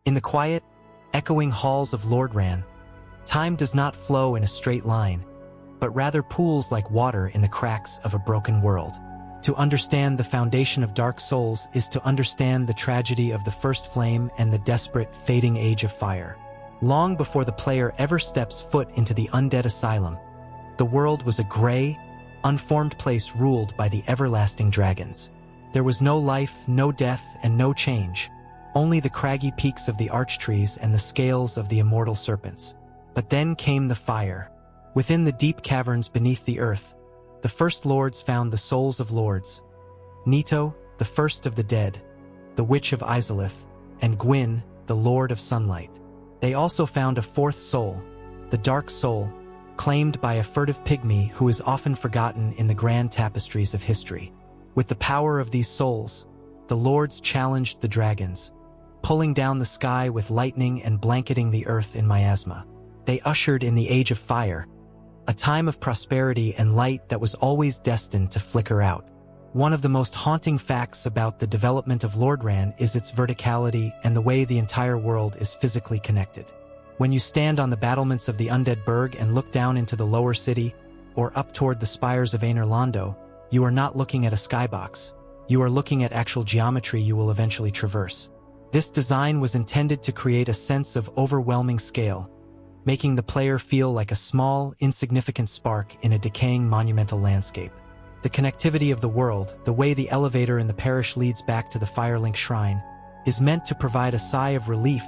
In the quiet, echoing halls of Lordran, time does not flow in a straight line, but rather pools like water in the cracks of a broken world. To understand the foundation of Dark Souls is to understand the tragedy of the First Flame and the desperate, fading age of fire. Long before the player ever steps foot into the Undead Asylum, the world was a gray, unformed place ruled by the everlasting dragons. There was no life, no death, and no change, only the craggy peaks of the arch trees and the scales of the immortal serpents. But then came the fire. Within the deep caverns beneath the earth, the first lords found the souls of lords. Nito, the first of the dead, the Witch of Izalith, and Gwyn, the Lord of Sunlight. They also found a fourth soul, the Dark Soul, claimed by a furtive pygmy who is often forgotten in the grand tapestries of history. With the power of these souls, the lords challenged the dragons, pulling down the sky with lightning and blanketing the earth in miasma. They ushered in the Age of Fire, a time of prosperity and light that was always destined to flicker out. One of the most haunting facts about the development of Lordran is its verticality and the way the entire world is physically connected. When you stand on the battlements of the Undead Burg and look down into the lower city, or up toward the spires of Aenerlando, you are not looking at a skybox. You are looking at actual geometry you will eventually traverse. This design was intended to create a sense of overwhelming scale, making the player feel like a small, insignificant spark in a decaying monumental landscape. The connectivity of the world, the way the elevator in the parish leads back to the Firelink Shrine, is meant to provide a sigh of relief,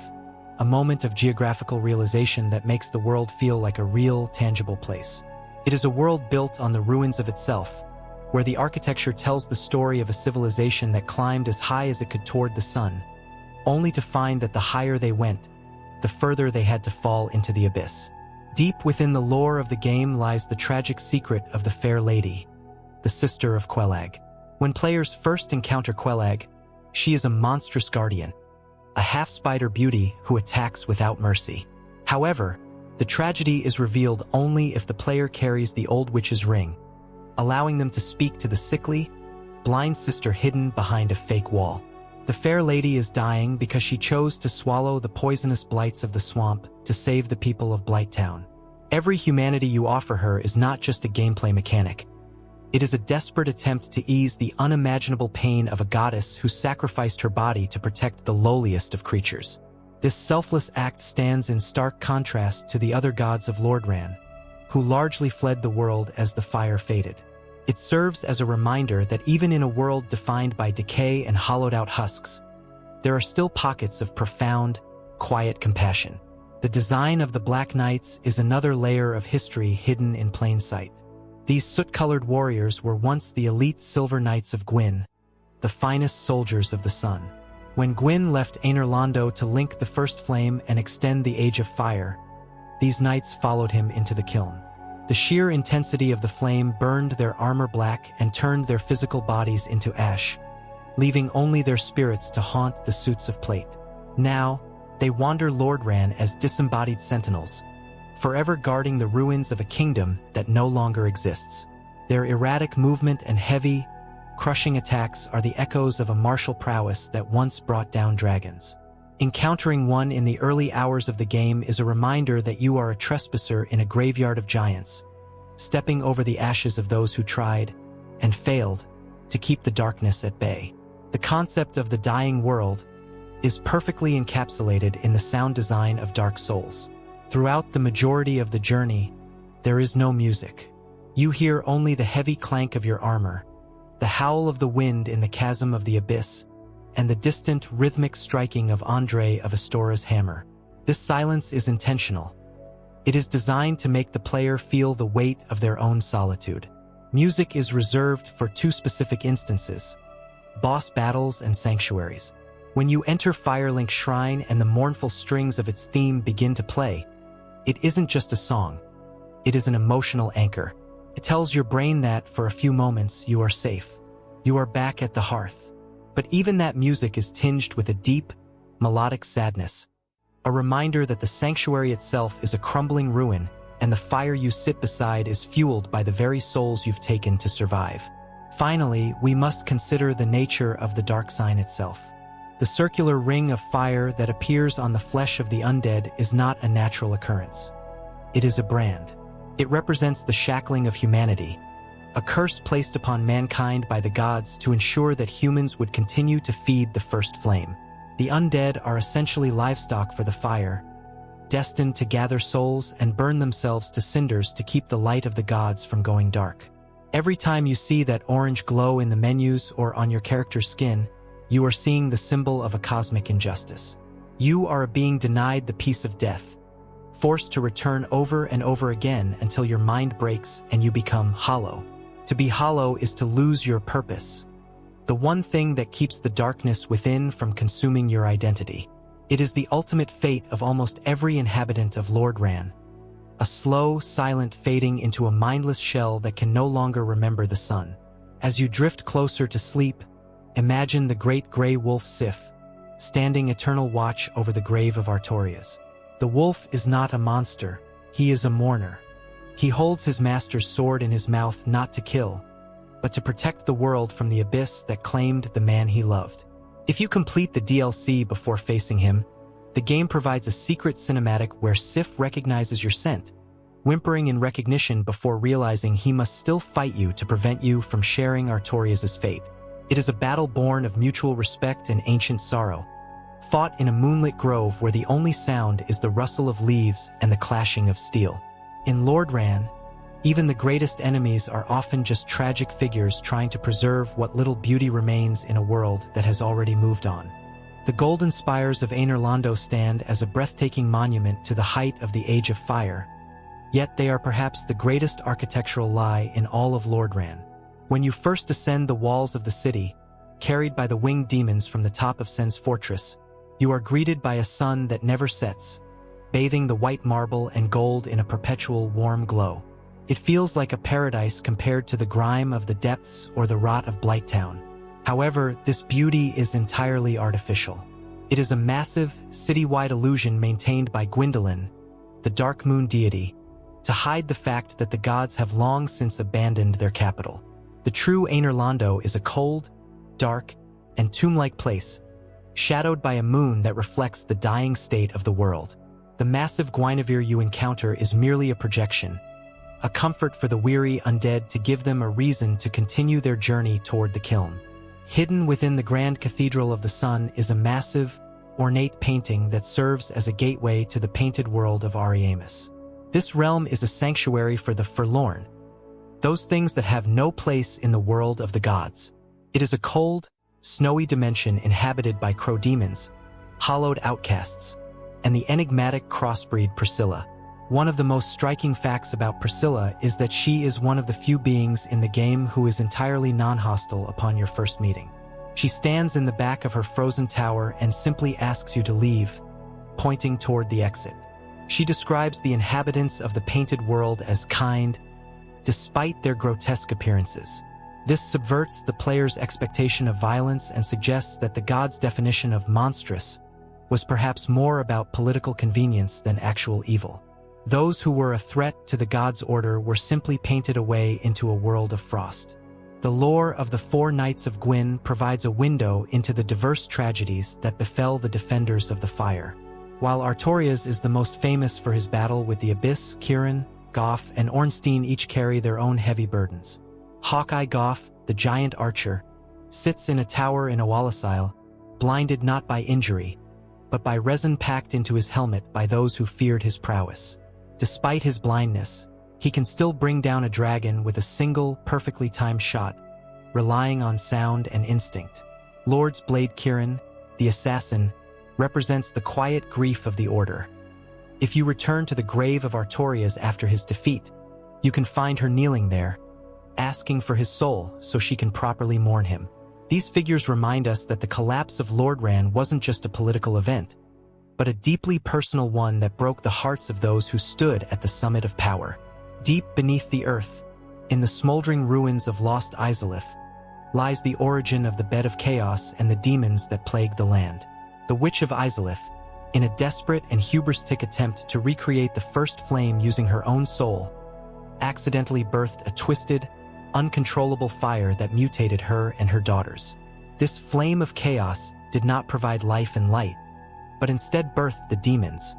a moment of geographical realization that makes the world feel like a real, tangible place. It is a world built on the ruins of itself, where the architecture tells the story of a civilization that climbed as high as it could toward the sun, only to find that the higher they went, the further they had to fall into the abyss. Deep within the lore of the game lies the tragic secret of the Fair Lady, the sister of Quelag. When players first encounter Quelag, she is a monstrous guardian, a half-spider beauty who attacks without mercy. However, the tragedy is revealed only if the player carries the old witch's ring, allowing them to speak to the sickly, blind sister hidden behind a fake wall. The Fair Lady is dying because she chose to swallow the poisonous blights of the swamp to save the people of Blighttown. Every humanity you offer her is not just a gameplay mechanic. It is a desperate attempt to ease the unimaginable pain of a goddess who sacrificed her body to protect the lowliest of creatures. This selfless act stands in stark contrast to the other gods of Lordran, who largely fled the world as the fire faded. It serves as a reminder that even in a world defined by decay and hollowed-out husks, there are still pockets of profound, quiet compassion. The design of the Black Knights is another layer of history hidden in plain sight. These soot-colored warriors were once the elite Silver Knights of Gwyn, the finest soldiers of the sun. When Gwyn left Aenerlando to link the First Flame and extend the Age of Fire, these knights followed him into the kiln. The sheer intensity of the flame burned their armor black and turned their physical bodies into ash, leaving only their spirits to haunt the suits of plate. Now, they wander Lordran as disembodied sentinels, forever guarding the ruins of a kingdom that no longer exists. Their erratic movement and heavy, crushing attacks are the echoes of a martial prowess that once brought down dragons. Encountering one in the early hours of the game is a reminder that you are a trespasser in a graveyard of giants, stepping over the ashes of those who tried, and failed, to keep the darkness at bay. The concept of the dying world is perfectly encapsulated in the sound design of Dark Souls. Throughout the majority of the journey, there is no music. You hear only the heavy clank of your armor, the howl of the wind in the chasm of the abyss, and the distant rhythmic striking of Andre of Astora's hammer. This silence is intentional. It is designed to make the player feel the weight of their own solitude. Music is reserved for two specific instances: boss battles and sanctuaries. When you enter Firelink Shrine and the mournful strings of its theme begin to play, it isn't just a song. It is an emotional anchor. It tells your brain that, for a few moments, you are safe. You are back at the hearth. But even that music is tinged with a deep, melodic sadness, a reminder that the sanctuary itself is a crumbling ruin, and the fire you sit beside is fueled by the very souls you've taken to survive. Finally, we must consider the nature of the dark sign itself. The circular ring of fire that appears on the flesh of the undead is not a natural occurrence. It is a brand. It represents the shackling of humanity, a curse placed upon mankind by the gods to ensure that humans would continue to feed the first flame. The undead are essentially livestock for the fire, destined to gather souls and burn themselves to cinders to keep the light of the gods from going dark. Every time you see that orange glow in the menus or on your character's skin, you are seeing the symbol of a cosmic injustice. You are being denied the peace of death, forced to return over and over again until your mind breaks and you become hollow. To be hollow is to lose your purpose, the one thing that keeps the darkness within from consuming your identity. It is the ultimate fate of almost every inhabitant of Lordran, a slow, silent fading into a mindless shell that can no longer remember the sun. As you drift closer to sleep, imagine the great gray wolf Sif, standing eternal watch over the grave of Artorias. The wolf is not a monster, he is a mourner. He holds his master's sword in his mouth not to kill, but to protect the world from the abyss that claimed the man he loved. If you complete the DLC before facing him, the game provides a secret cinematic where Sif recognizes your scent, whimpering in recognition before realizing he must still fight you to prevent you from sharing Artorias' fate. It is a battle born of mutual respect and ancient sorrow, fought in a moonlit grove where the only sound is the rustle of leaves and the clashing of steel. In Lordran, even the greatest enemies are often just tragic figures trying to preserve what little beauty remains in a world that has already moved on. The golden spires of Einerlando stand as a breathtaking monument to the height of the Age of Fire, yet they are perhaps the greatest architectural lie in all of Lordran. When you first ascend the walls of the city, carried by the winged demons from the top of Sen's fortress, you are greeted by a sun that never sets, bathing the white marble and gold in a perpetual warm glow. It feels like a paradise compared to the grime of the depths or the rot of Blighttown. However, this beauty is entirely artificial. It is a massive, city-wide illusion maintained by Gwyndolin, the Dark Moon deity, to hide the fact that the gods have long since abandoned their capital. The true Einerlando is a cold, dark, and tomb-like place, shadowed by a moon that reflects the dying state of the world. The massive Guinevere you encounter is merely a projection, a comfort for the weary undead to give them a reason to continue their journey toward the kiln. Hidden within the Grand Cathedral of the Sun is a massive, ornate painting that serves as a gateway to the painted world of Ariamis. This realm is a sanctuary for the forlorn, those things that have no place in the world of the gods. It is a cold, snowy dimension inhabited by crow demons, hollowed outcasts, and the enigmatic crossbreed Priscilla. One of the most striking facts about Priscilla is that she is one of the few beings in the game who is entirely non-hostile upon your first meeting. She stands in the back of her frozen tower and simply asks you to leave, pointing toward the exit. She describes the inhabitants of the painted world as kind, despite their grotesque appearances. This subverts the player's expectation of violence and suggests that the god's definition of monstrous was perhaps more about political convenience than actual evil. Those who were a threat to the god's order were simply painted away into a world of frost. The lore of the Four Knights of Gwyn provides a window into the diverse tragedies that befell the defenders of the fire. While Artorias is the most famous for his battle with the Abyss, Kieran, Goff, and Ornstein each carry their own heavy burdens. Hawkeye Goff, the giant archer, sits in a tower in Awalisile, blinded not by injury, but by resin packed into his helmet by those who feared his prowess. Despite his blindness, he can still bring down a dragon with a single, perfectly timed shot, relying on sound and instinct. Lord's Blade Kieran, the assassin, represents the quiet grief of the Order. If you return to the grave of Artorias after his defeat, you can find her kneeling there, asking for his soul so she can properly mourn him. These figures remind us that the collapse of Lordran wasn't just a political event, but a deeply personal one that broke the hearts of those who stood at the summit of power. Deep beneath the earth, in the smoldering ruins of lost Izalith, lies the origin of the bed of chaos and the demons that plague the land. The Witch of Izalith, in a desperate and hubristic attempt to recreate the first flame using her own soul, accidentally birthed a twisted, uncontrollable fire that mutated her and her daughters. This flame of chaos, did not provide life and light, but instead birthed the demons,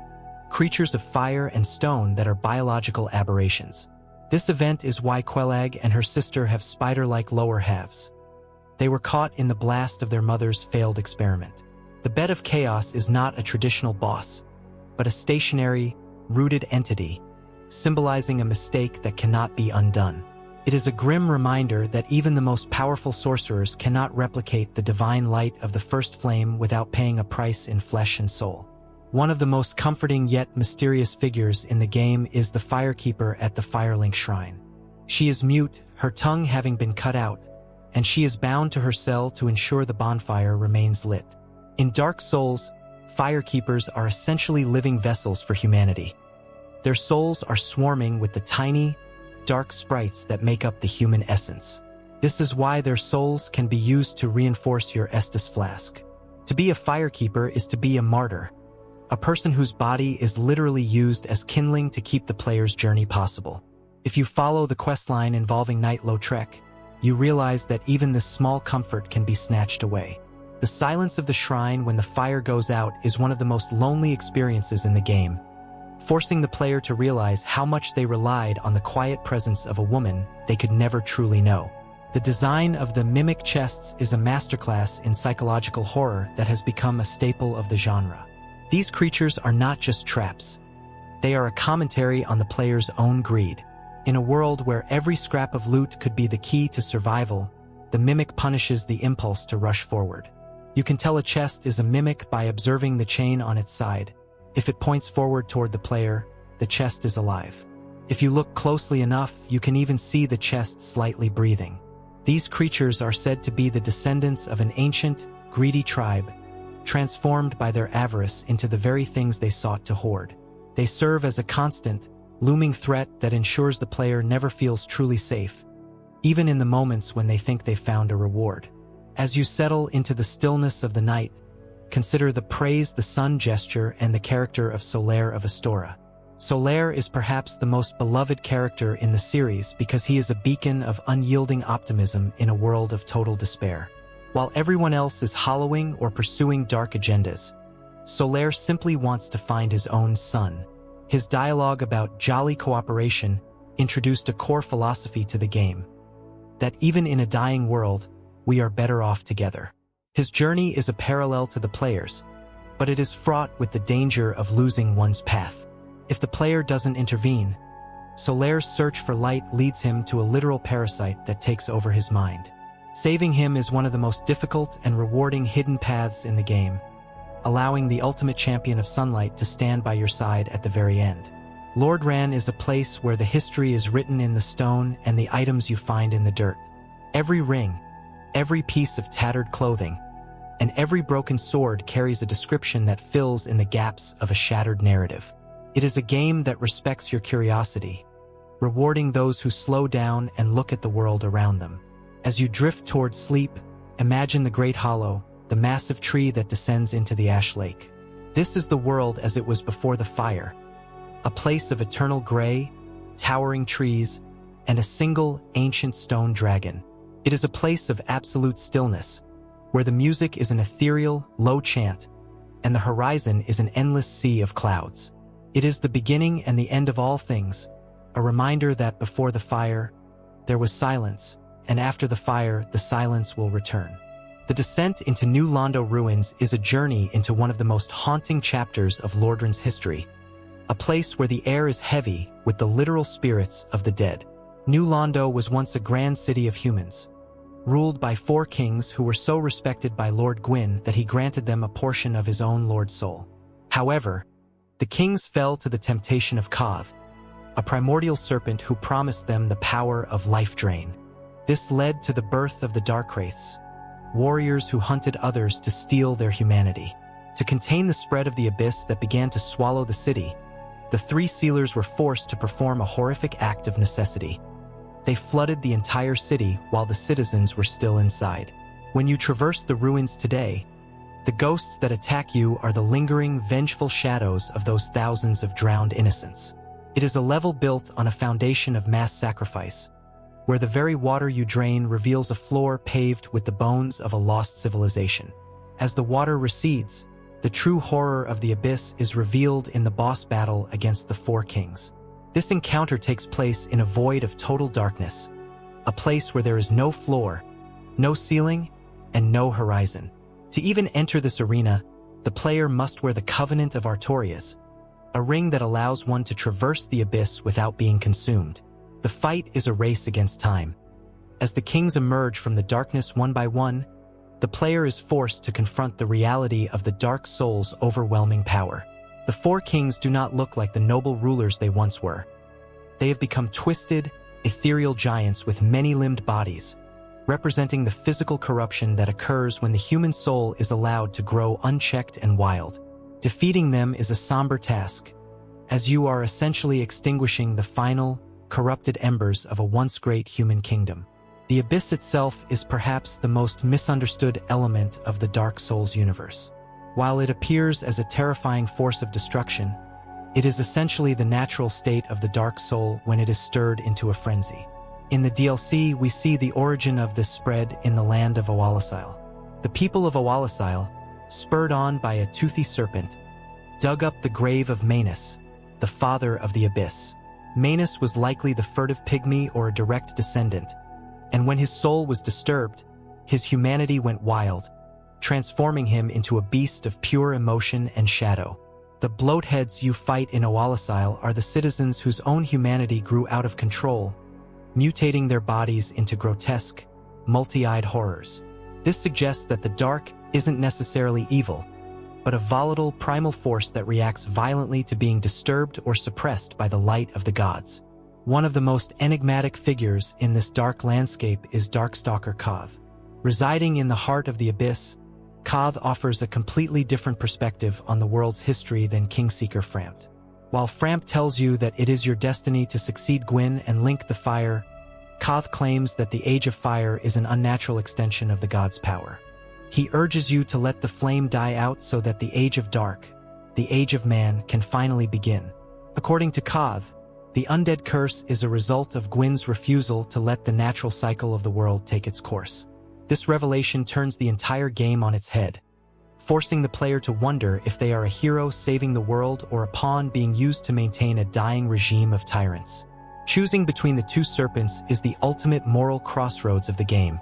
creatures of fire and stone that are biological aberrations. This event is why Quelag and her sister have spider-like lower halves. They were caught in the blast of their mother's failed experiment. The Bed of Chaos is not a traditional boss, but a stationary, rooted entity, symbolizing a mistake that cannot be undone. It is a grim reminder that even the most powerful sorcerers cannot replicate the divine light of the first flame without paying a price in flesh and soul. One of the most comforting yet mysterious figures in the game is the Firekeeper at the Firelink Shrine. She is mute, her tongue having been cut out, and she is bound to her cell to ensure the bonfire remains lit. In Dark Souls, Firekeepers are essentially living vessels for humanity. Their souls are swarming with the tiny, dark sprites that make up the human essence. This is why their souls can be used to reinforce your Estus flask. To be a Firekeeper is to be a martyr, a person whose body is literally used as kindling to keep the player's journey possible. If you follow the questline involving Knight Lautrec, you realize that even this small comfort can be snatched away. The silence of the shrine when the fire goes out is one of the most lonely experiences in the game, forcing the player to realize how much they relied on the quiet presence of a woman they could never truly know. The design of the mimic chests is a masterclass in psychological horror that has become a staple of the genre. These creatures are not just traps. They are a commentary on the player's own greed. In a world where every scrap of loot could be the key to survival, the mimic punishes the impulse to rush forward. You can tell a chest is a mimic by observing the chain on its side. If it points forward toward the player, the chest is alive. If you look closely enough, you can even see the chest slightly breathing. These creatures are said to be the descendants of an ancient, greedy tribe, transformed by their avarice into the very things they sought to hoard. They serve as a constant, looming threat that ensures the player never feels truly safe, even in the moments when they think they've found a reward. As you settle into the stillness of the night, consider the praise the sun gesture and the character of Solaire of Astora. Solaire is perhaps the most beloved character in the series because he is a beacon of unyielding optimism in a world of total despair. While everyone else is hollowing or pursuing dark agendas, Solaire simply wants to find his own sun. His dialogue about jolly cooperation introduced a core philosophy to the game, that even in a dying world, we are better off together. His journey is a parallel to the player's, but it is fraught with the danger of losing one's path. If the player doesn't intervene, Solaire's search for light leads him to a literal parasite that takes over his mind. Saving him is one of the most difficult and rewarding hidden paths in the game, allowing the ultimate champion of sunlight to stand by your side at the very end. Lordran is a place where the history is written in the stone and the items you find in the dirt. Every ring, every piece of tattered clothing, and every broken sword carries a description that fills in the gaps of a shattered narrative. It is a game that respects your curiosity, rewarding those who slow down and look at the world around them. As you drift toward sleep, imagine the Great Hollow, the massive tree that descends into the Ash Lake. This is the world as it was before the fire, a place of eternal gray, towering trees, and a single ancient stone dragon. It is a place of absolute stillness, where the music is an ethereal, low chant, and the horizon is an endless sea of clouds. It is the beginning and the end of all things, a reminder that before the fire, there was silence, and after the fire, the silence will return. The descent into New Londo ruins is a journey into one of the most haunting chapters of Lordran's history, a place where the air is heavy with the literal spirits of the dead. New Londo was once a grand city of humans, ruled by 4 kings who were so respected by Lord Gwyn that he granted them a portion of his own Lord Soul. However, the kings fell to the temptation of Koth, a primordial serpent who promised them the power of life drain. This led to the birth of the Darkwraiths, warriors who hunted others to steal their humanity. To contain the spread of the abyss that began to swallow the city, the 3 sealers were forced to perform a horrific act of necessity. They flooded the entire city while the citizens were still inside. When you traverse the ruins today, the ghosts that attack you are the lingering, vengeful shadows of those thousands of drowned innocents. It is a level built on a foundation of mass sacrifice, where the very water you drain reveals a floor paved with the bones of a lost civilization. As the water recedes, the true horror of the abyss is revealed in the boss battle against the Four Kings. This encounter takes place in a void of total darkness, a place where there is no floor, no ceiling, and no horizon. To even enter this arena, the player must wear the Covenant of Artorias, a ring that allows one to traverse the abyss without being consumed. The fight is a race against time. As the kings emerge from the darkness one by one, the player is forced to confront the reality of the Dark Soul's overwhelming power. The Four Kings do not look like the noble rulers they once were. They have become twisted, ethereal giants with many-limbed bodies, representing the physical corruption that occurs when the human soul is allowed to grow unchecked and wild. Defeating them is a somber task, as you are essentially extinguishing the final, corrupted embers of a once great human kingdom. The abyss itself is perhaps the most misunderstood element of the Dark Souls universe. While it appears as a terrifying force of destruction, it is essentially the natural state of the Dark Soul when it is stirred into a frenzy. In the DLC, we see the origin of this spread in the land of Oalisile. The people of Oalisile, spurred on by a toothy serpent, dug up the grave of Manus, the father of the abyss. Manus was likely the furtive pygmy or a direct descendant, and when his soul was disturbed, his humanity went wild, transforming him into a beast of pure emotion and shadow. The bloatheads you fight in Oalisile are the citizens whose own humanity grew out of control, mutating their bodies into grotesque, multi-eyed horrors. This suggests that the dark isn't necessarily evil, but a volatile, primal force that reacts violently to being disturbed or suppressed by the light of the gods. One of the most enigmatic figures in this dark landscape is Darkstalker Koth. Residing in the heart of the abyss, Koth offers a completely different perspective on the world's history than Kingseeker Frampt. While Frampt tells you that it is your destiny to succeed Gwyn and link the fire, Koth claims that the Age of Fire is an unnatural extension of the god's power. He urges you to let the flame die out so that the Age of Dark, the Age of Man, can finally begin. According to Koth, the Undead Curse is a result of Gwyn's refusal to let the natural cycle of the world take its course. This revelation turns the entire game on its head, forcing the player to wonder if they are a hero saving the world or a pawn being used to maintain a dying regime of tyrants. Choosing between the two serpents is the ultimate moral crossroads of the game,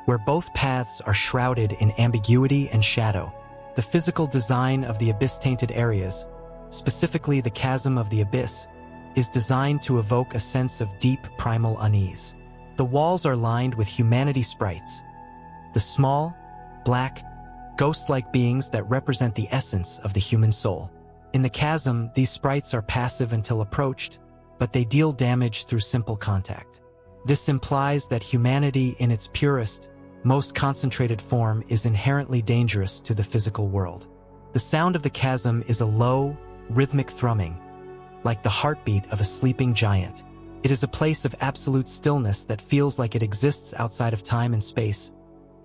where both paths are shrouded in ambiguity and shadow. The physical design of the abyss-tainted areas, specifically the Chasm of the Abyss, is designed to evoke a sense of deep primal unease. The walls are lined with humanity sprites, the small, black, ghost-like beings that represent the essence of the human soul. In the chasm, these sprites are passive until approached, but they deal damage through simple contact. This implies that humanity in its purest, most concentrated form is inherently dangerous to the physical world. The sound of the chasm is a low, rhythmic thrumming, like the heartbeat of a sleeping giant. It is a place of absolute stillness that feels like it exists outside of time and space,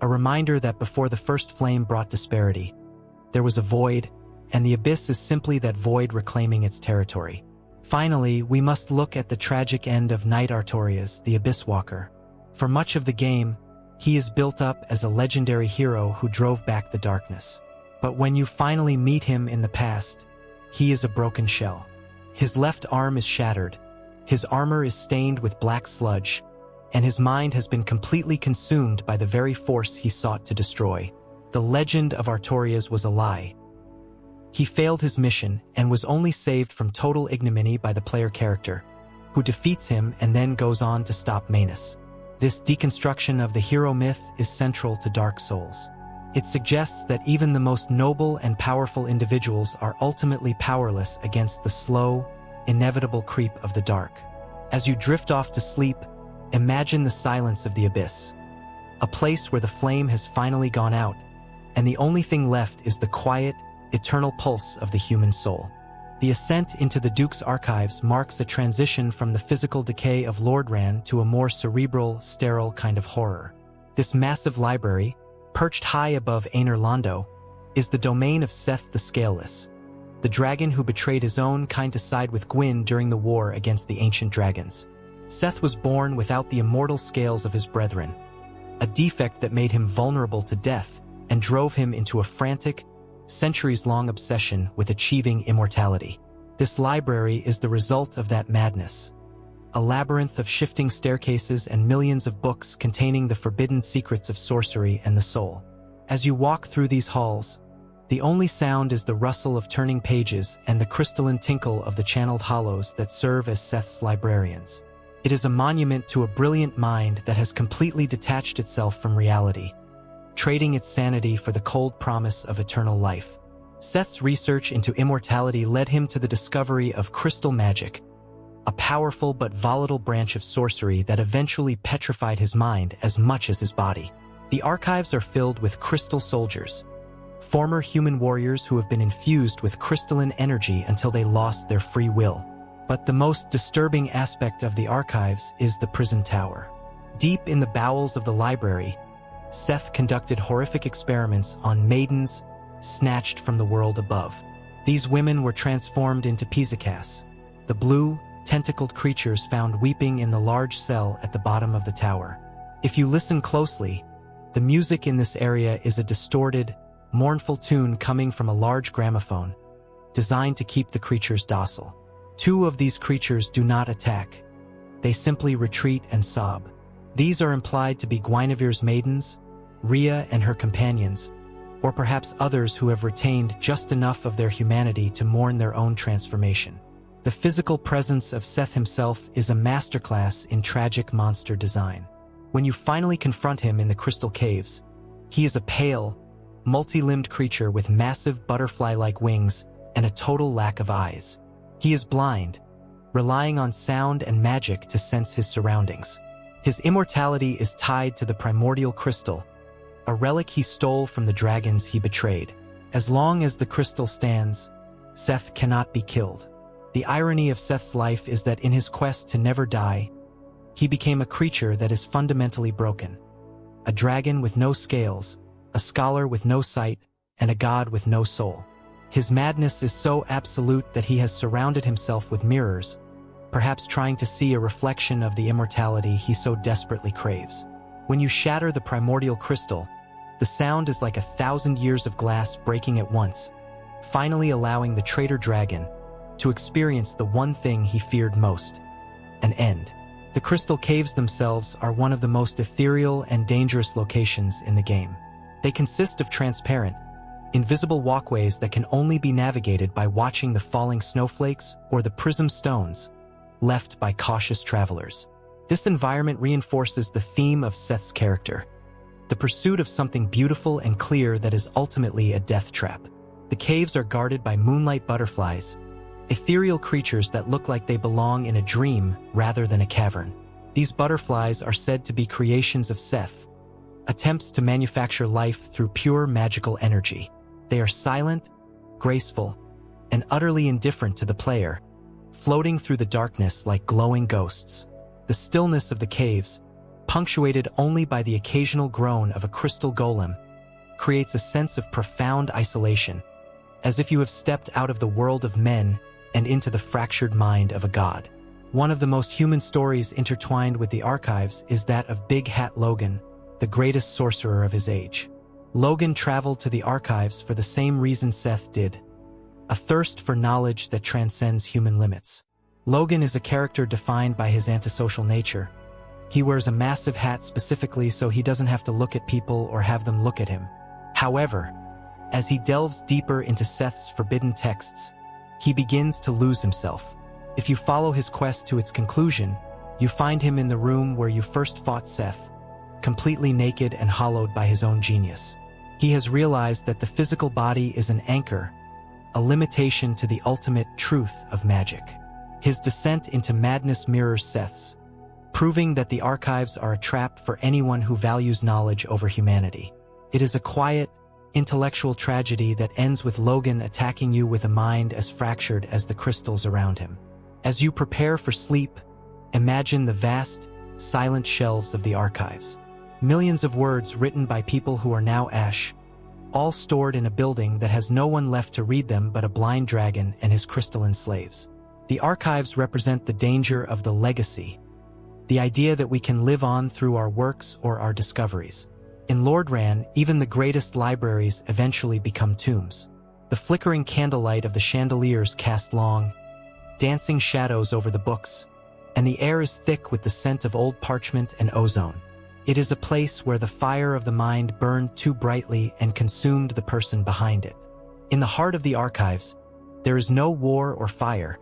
a reminder that before the first flame brought disparity, there was a void, and the abyss is simply that void reclaiming its territory. Finally, we must look at the tragic end of Knight Artorias, the Abyss Walker. For much of the game, he is built up as a legendary hero who drove back the darkness. But when you finally meet him in the past, he is a broken shell. His left arm is shattered, his armor is stained with black sludge, and his mind has been completely consumed by the very force he sought to destroy. The legend of Artorias was a lie. He failed his mission and was only saved from total ignominy by the player character, who defeats him and then goes on to stop Manus. This deconstruction of the hero myth is central to Dark Souls. It suggests that even the most noble and powerful individuals are ultimately powerless against the slow, inevitable creep of the dark. As you drift off to sleep, imagine the silence of the abyss, a place where the flame has finally gone out, and the only thing left is the quiet, eternal pulse of the human soul. The ascent into the Duke's archives marks a transition from the physical decay of Lordran to a more cerebral, sterile kind of horror. This massive library, perched high above Aner Londo, is the domain of Seth the Scaleless, the dragon who betrayed his own kind to side with Gwyn during the war against the ancient dragons. Seth was born without the immortal scales of his brethren, a defect that made him vulnerable to death and drove him into a frantic, centuries-long obsession with achieving immortality. This library is the result of that madness. A labyrinth of shifting staircases and millions of books containing the forbidden secrets of sorcery and the soul. As you walk through these halls, the only sound is the rustle of turning pages and the crystalline tinkle of the channeled hollows that serve as Seth's librarians. It is a monument to a brilliant mind that has completely detached itself from reality, trading its sanity for the cold promise of eternal life. Seth's research into immortality led him to the discovery of crystal magic, a powerful but volatile branch of sorcery that eventually petrified his mind as much as his body. The archives are filled with crystal soldiers, former human warriors who have been infused with crystalline energy until they lost their free will. But the most disturbing aspect of the archives is the prison tower. Deep in the bowels of the library, Seth conducted horrific experiments on maidens snatched from the world above. These women were transformed into Pizzicas, the blue, tentacled creatures found weeping in the large cell at the bottom of the tower. If you listen closely, the music in this area is a distorted, mournful tune coming from a large gramophone, designed to keep the creatures docile. Two of these creatures do not attack. They simply retreat and sob. These are implied to be Guinevere's maidens, Rhea and her companions, or perhaps others who have retained just enough of their humanity to mourn their own transformation. The physical presence of Seth himself is a masterclass in tragic monster design. When you finally confront him in the crystal caves, he is a pale, multi-limbed creature with massive butterfly-like wings and a total lack of eyes. He is blind, relying on sound and magic to sense his surroundings. His immortality is tied to the primordial crystal, a relic he stole from the dragons he betrayed. As long as the crystal stands, Seth cannot be killed. The irony of Seth's life is that in his quest to never die, he became a creature that is fundamentally broken. A dragon with no scales, a scholar with no sight, and a god with no soul. His madness is so absolute that he has surrounded himself with mirrors, perhaps trying to see a reflection of the immortality he so desperately craves. When you shatter the primordial crystal, the sound is like 1,000 years of glass breaking at once, finally allowing the traitor dragon to experience the one thing he feared most: an end. The crystal caves themselves are one of the most ethereal and dangerous locations in the game. They consist of transparent, invisible walkways that can only be navigated by watching the falling snowflakes or the prism stones left by cautious travelers. This environment reinforces the theme of Seth's character, the pursuit of something beautiful and clear that is ultimately a death trap. The caves are guarded by moonlight butterflies, ethereal creatures that look like they belong in a dream rather than a cavern. These butterflies are said to be creations of Seth, attempts to manufacture life through pure magical energy. They are silent, graceful, and utterly indifferent to the player, floating through the darkness like glowing ghosts. The stillness of the caves, punctuated only by the occasional groan of a crystal golem, creates a sense of profound isolation, as if you have stepped out of the world of men and into the fractured mind of a god. One of the most human stories intertwined with the archives is that of Big Hat Logan, the greatest sorcerer of his age. Logan traveled to the archives for the same reason Seth did: a thirst for knowledge that transcends human limits. Logan is a character defined by his antisocial nature. He wears a massive hat specifically so he doesn't have to look at people or have them look at him. However, as he delves deeper into Seth's forbidden texts, he begins to lose himself. If you follow his quest to its conclusion, you find him in the room where you first fought Seth, completely naked and hollowed by his own genius. He has realized that the physical body is an anchor, a limitation to the ultimate truth of magic. His descent into madness mirrors Seth's, proving that the archives are a trap for anyone who values knowledge over humanity. It is a quiet, intellectual tragedy that ends with Logan attacking you with a mind as fractured as the crystals around him. As you prepare for sleep, imagine the vast, silent shelves of the archives. Millions of words written by people who are now ash, all stored in a building that has no one left to read them but a blind dragon and his crystalline slaves. The archives represent the danger of the legacy, the idea that we can live on through our works or our discoveries. In Lordran, even the greatest libraries eventually become tombs. The flickering candlelight of the chandeliers cast long, dancing shadows over the books, and the air is thick with the scent of old parchment and ozone. It is a place where the fire of the mind burned too brightly and consumed the person behind it. In the heart of the archives, there is no war or fire,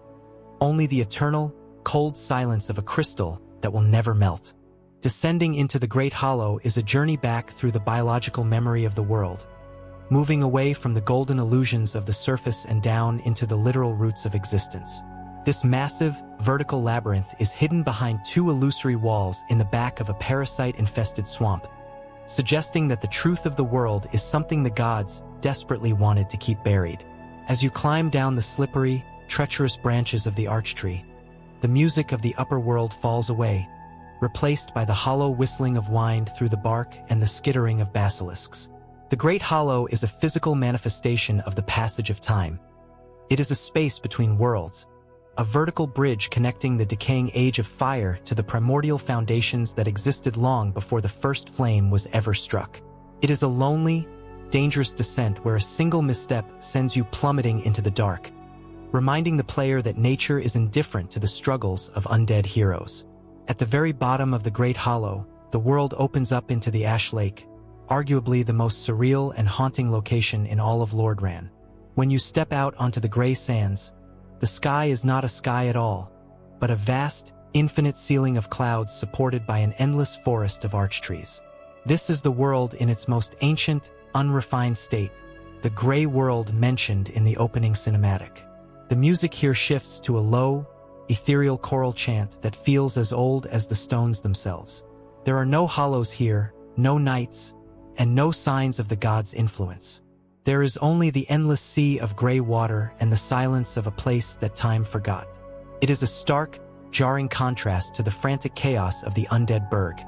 only the eternal, cold silence of a crystal that will never melt. Descending into the Great Hollow is a journey back through the biological memory of the world, moving away from the golden illusions of the surface and down into the literal roots of existence. This massive, vertical labyrinth is hidden behind two illusory walls in the back of a parasite-infested swamp, suggesting that the truth of the world is something the gods desperately wanted to keep buried. As you climb down the slippery, treacherous branches of the arch tree, the music of the upper world falls away, replaced by the hollow whistling of wind through the bark and the skittering of basilisks. The Great Hollow is a physical manifestation of the passage of time. It is a space between worlds, a vertical bridge connecting the decaying age of fire to the primordial foundations that existed long before the first flame was ever struck. It is a lonely, dangerous descent where a single misstep sends you plummeting into the dark, reminding the player that nature is indifferent to the struggles of undead heroes. At the very bottom of the Great Hollow, the world opens up into the Ash Lake, arguably the most surreal and haunting location in all of Lordran. When you step out onto the gray sands, the sky is not a sky at all, but a vast, infinite ceiling of clouds supported by an endless forest of arch trees. This is the world in its most ancient, unrefined state, the gray world mentioned in the opening cinematic. The music here shifts to a low, ethereal choral chant that feels as old as the stones themselves. There are no hollows here, no knights, and no signs of the gods' influence. There is only the endless sea of gray water and the silence of a place that time forgot. It is a stark, jarring contrast to the frantic chaos of the undead burg.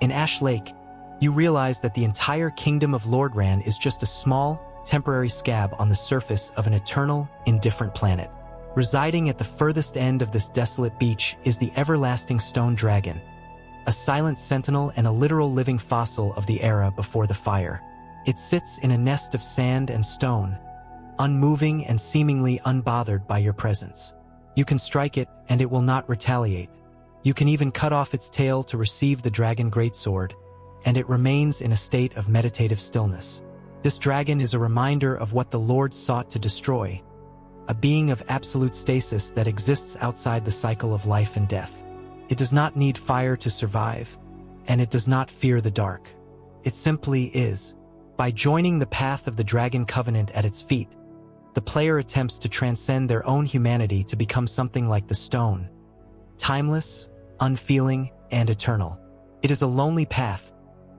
In Ash Lake, you realize that the entire kingdom of Lordran is just a small, temporary scab on the surface of an eternal, indifferent planet. Residing at the furthest end of this desolate beach is the everlasting stone dragon, a silent sentinel and a literal living fossil of the era before the fire. It sits in a nest of sand and stone, unmoving and seemingly unbothered by your presence. You can strike it and it will not retaliate. You can even cut off its tail to receive the dragon greatsword, and it remains in a state of meditative stillness. This dragon is a reminder of what the Lord sought to destroy, a being of absolute stasis that exists outside the cycle of life and death. It does not need fire to survive, and it does not fear the dark. It simply is. By joining the path of the Dragon Covenant at its feet, the player attempts to transcend their own humanity to become something like the stone, timeless, unfeeling, and eternal. It is a lonely path,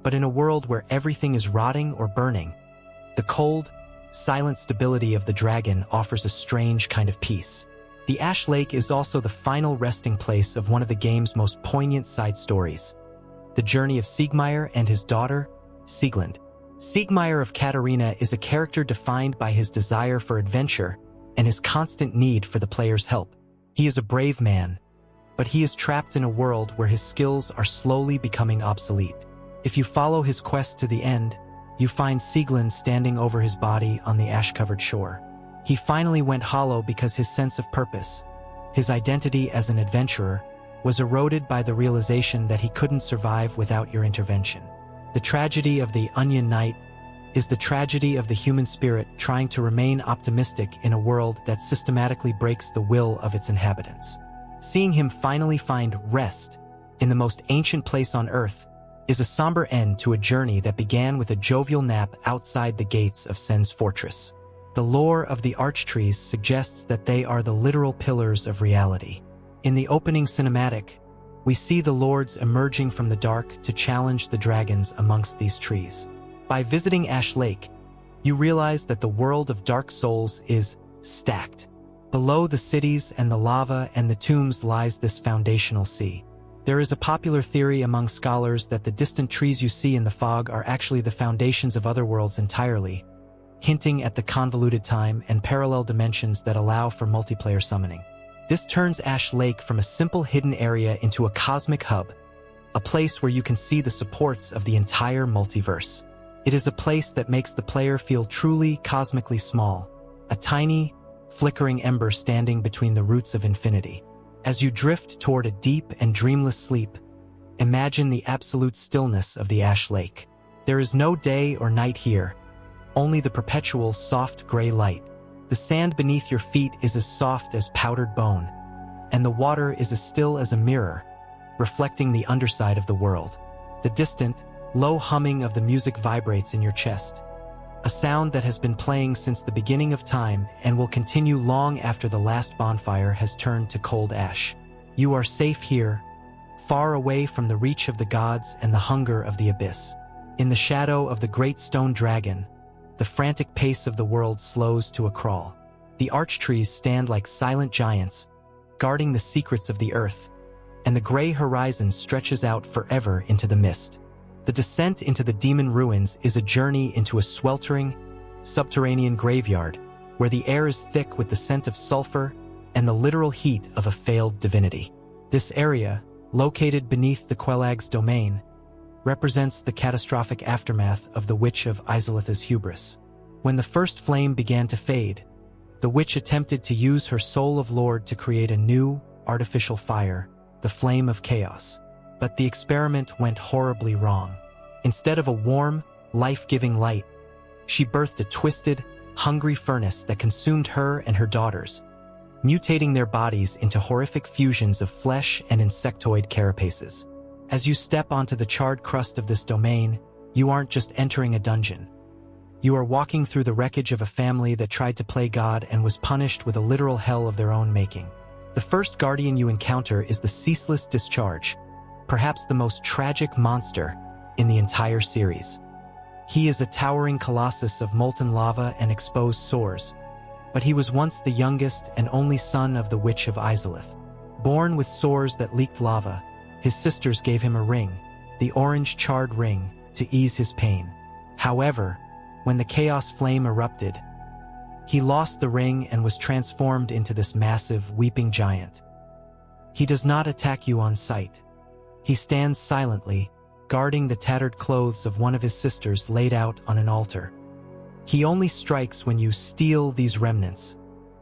but in a world where everything is rotting or burning, the cold, silent stability of the dragon offers a strange kind of peace. The Ash Lake is also the final resting place of one of the game's most poignant side stories, the journey of Siegmeyer and his daughter, Sieglind. Siegmeyer of Katarina is a character defined by his desire for adventure and his constant need for the player's help. He is a brave man, but he is trapped in a world where his skills are slowly becoming obsolete. If you follow his quest to the end, you find Sieglind standing over his body on the ash-covered shore. He finally went hollow because his sense of purpose, his identity as an adventurer, was eroded by the realization that he couldn't survive without your intervention. The tragedy of the Onion Knight is the tragedy of the human spirit trying to remain optimistic in a world that systematically breaks the will of its inhabitants. Seeing him finally find rest in the most ancient place on Earth is a somber end to a journey that began with a jovial nap outside the gates of Sen's fortress. The lore of the Archtrees suggests that they are the literal pillars of reality. In the opening cinematic, we see the lords emerging from the dark to challenge the dragons amongst these trees. By visiting Ash Lake, you realize that the world of Dark Souls is stacked. Below the cities and the lava and the tombs lies this foundational sea. There is a popular theory among scholars that the distant trees you see in the fog are actually the foundations of other worlds entirely, hinting at the convoluted time and parallel dimensions that allow for multiplayer summoning. This turns Ash Lake from a simple hidden area into a cosmic hub, a place where you can see the supports of the entire multiverse. It is a place that makes the player feel truly cosmically small, a tiny, flickering ember standing between the roots of infinity. As you drift toward a deep and dreamless sleep, imagine the absolute stillness of the Ash Lake. There is no day or night here, only the perpetual soft gray light. The sand beneath your feet is as soft as powdered bone, and the water is as still as a mirror, reflecting the underside of the world. The distant, low humming of the music vibrates in your chest, a sound that has been playing since the beginning of time and will continue long after the last bonfire has turned to cold ash. You are safe here, far away from the reach of the gods and the hunger of the abyss. In the shadow of the great stone dragon, the frantic pace of the world slows to a crawl. The arch trees stand like silent giants, guarding the secrets of the earth, and the gray horizon stretches out forever into the mist. The descent into the demon ruins is a journey into a sweltering, subterranean graveyard where the air is thick with the scent of sulfur and the literal heat of a failed divinity. This area, located beneath the Quellag's domain, represents the catastrophic aftermath of the Witch of Izalith's hubris. When the first flame began to fade, the witch attempted to use her Soul of Lord to create a new, artificial fire, the Flame of Chaos. But the experiment went horribly wrong. Instead of a warm, life-giving light, she birthed a twisted, hungry furnace that consumed her and her daughters, mutating their bodies into horrific fusions of flesh and insectoid carapaces. As you step onto the charred crust of this domain, you aren't just entering a dungeon. You are walking through the wreckage of a family that tried to play God and was punished with a literal hell of their own making. The first guardian you encounter is the Ceaseless Discharge, perhaps the most tragic monster in the entire series. He is a towering colossus of molten lava and exposed sores, but he was once the youngest and only son of the Witch of Izalith. Born with sores that leaked lava, his sisters gave him a ring, the orange charred ring, to ease his pain. However, when the chaos flame erupted, he lost the ring and was transformed into this massive, weeping giant. He does not attack you on sight. He stands silently, guarding the tattered clothes of one of his sisters laid out on an altar. He only strikes when you steal these remnants,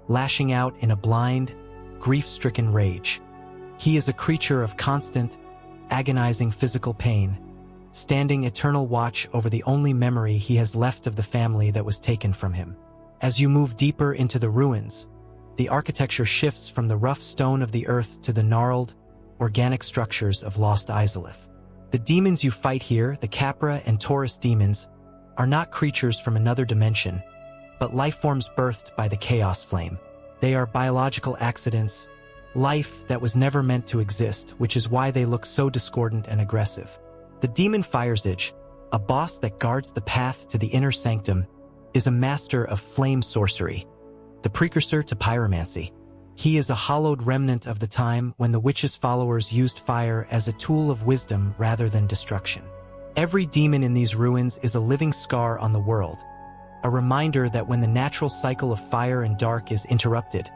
lashing out in a blind, grief-stricken rage. He is a creature of constant, agonizing physical pain, standing eternal watch over the only memory he has left of the family that was taken from him. As you move deeper into the ruins, the architecture shifts from the rough stone of the earth to the gnarled, organic structures of Lost Izalith. The demons you fight here, the Capra and Taurus demons, are not creatures from another dimension, but life forms birthed by the Chaos Flame. They are biological accidents, life that was never meant to exist, which is why they look so discordant and aggressive. The demon Firesage, a boss that guards the path to the inner sanctum, is a master of flame sorcery, the precursor to pyromancy. He is a hallowed remnant of the time when the witch's followers used fire as a tool of wisdom rather than destruction. Every demon in these ruins is a living scar on the world, a reminder that when the natural cycle of fire and dark is interrupted,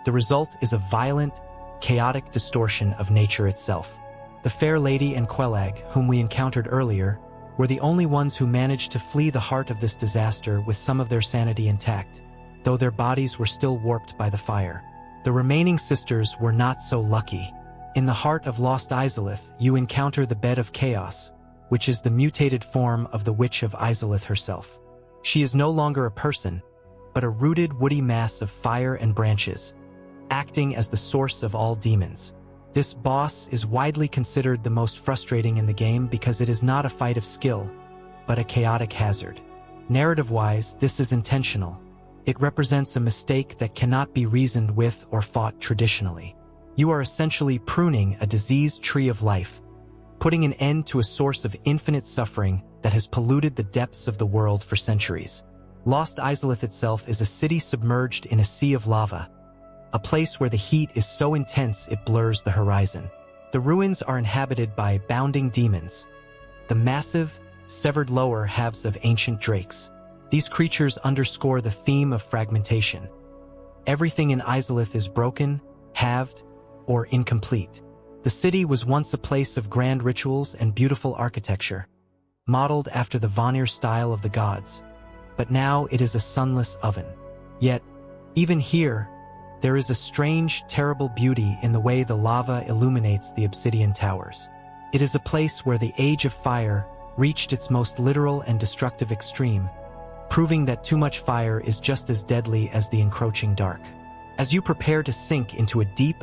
the result is a violent, chaotic distortion of nature itself. The Fair Lady and Quellag, whom we encountered earlier, were the only ones who managed to flee the heart of this disaster with some of their sanity intact, though their bodies were still warped by the fire. The remaining sisters were not so lucky. In the heart of Lost Izalith, you encounter the Bed of Chaos, which is the mutated form of the Witch of Izalith herself. She is no longer a person, but a rooted woody mass of fire and branches, acting as the source of all demons. This boss is widely considered the most frustrating in the game because it is not a fight of skill, but a chaotic hazard. Narrative-wise, this is intentional. It represents a mistake that cannot be reasoned with or fought traditionally. You are essentially pruning a diseased tree of life, putting an end to a source of infinite suffering that has polluted the depths of the world for centuries. Lost Izalith itself is a city submerged in a sea of lava, a place where the heat is so intense it blurs the horizon. The ruins are inhabited by bounding demons, the massive, severed lower halves of ancient drakes. These creatures underscore the theme of fragmentation. Everything in Izalith is broken, halved, or incomplete. The city was once a place of grand rituals and beautiful architecture, modeled after the Vanir style of the gods, but now it is a sunless oven. Yet, even here, there is a strange, terrible beauty in the way the lava illuminates the obsidian towers. It is a place where the Age of Fire reached its most literal and destructive extreme, proving that too much fire is just as deadly as the encroaching dark. As you prepare to sink into a deep,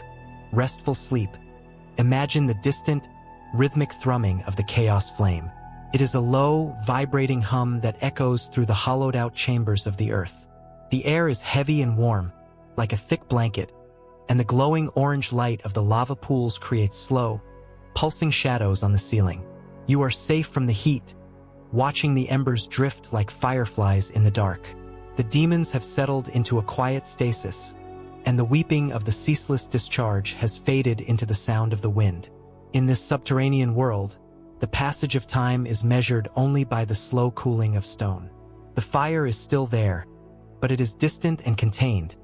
restful sleep, imagine the distant, rhythmic thrumming of the chaos flame. It is a low, vibrating hum that echoes through the hollowed-out chambers of the earth. The air is heavy and warm, like a thick blanket, and the glowing orange light of the lava pools creates slow, pulsing shadows on the ceiling. You are safe from the heat, watching the embers drift like fireflies in the dark. The demons have settled into a quiet stasis, and the weeping of the ceaseless discharge has faded into the sound of the wind. In this subterranean world, the passage of time is measured only by the slow cooling of stone. The fire is still there, but it is distant and contained,